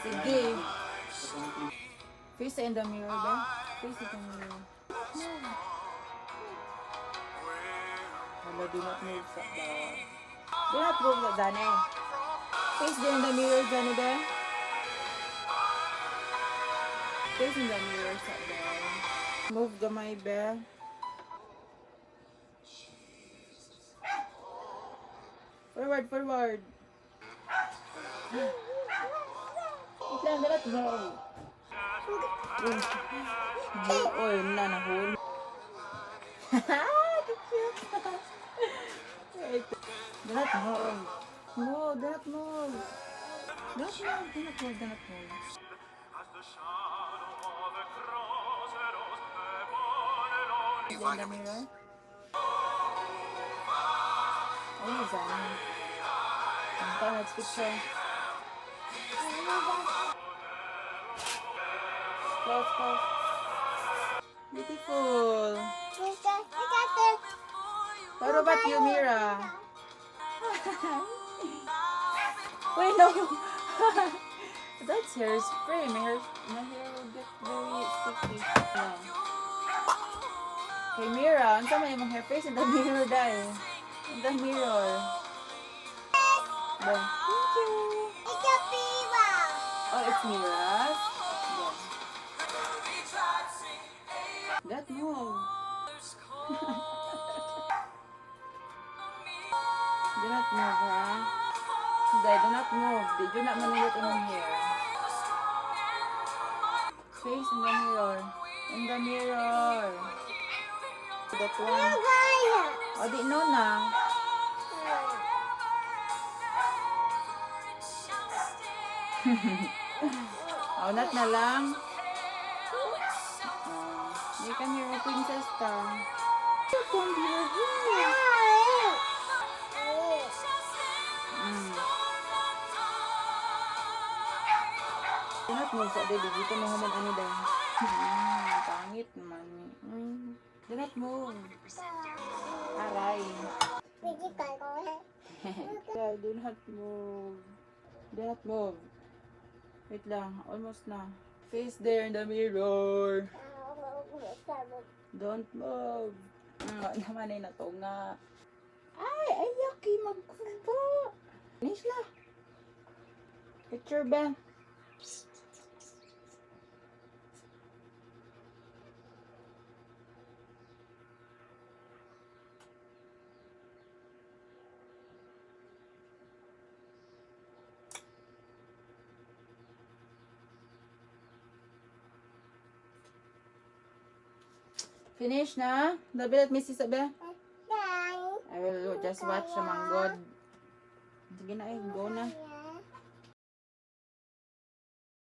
Sige. Face in the mirror ba? Face in the mirror. Hala, do not move sa bawal. Do not move sa Dane. Face in the mirror, Dane ba? Face in the mirror sa bawal. Move gamay ba? Forward, forward. Wait lang, dalat mo. Uy, nanahol. Haha, cute. Dalat mo. No, dalat mo. Dalat mo, dalat mo, dalat mo. In the mirror. Ano is that? Let's picture. Close, close. Beautiful. What about you, Mira? Wait, no. That's hairspray. My hair will get very sticky. No. Okay, Mira, ano sa may mong hair face in the mirror dahil? In the mirror. There. Thank you. It's a fever. Oh, it's Mira's. That move. Do not move, ha? Dai, do not move. Do not manulot in hair. Face in the mirror. In the mirror. That one. Oh, di no na. Oh, not na lang. You can hear a princess ta. You can hear her. Not mo sa dili dito mo haman ani dai. Pangit naman ni. Do not move. Aray. Do not move. Do not move. Wait lang, almost na. Face there in the mirror. Don't move. Naman ay natunga. Ay, ayaki magkubo. Finish na. Picture ba? Finish na? Dabi at Mrs. Abe? I will just watch the manggod. Sige na eh, go na.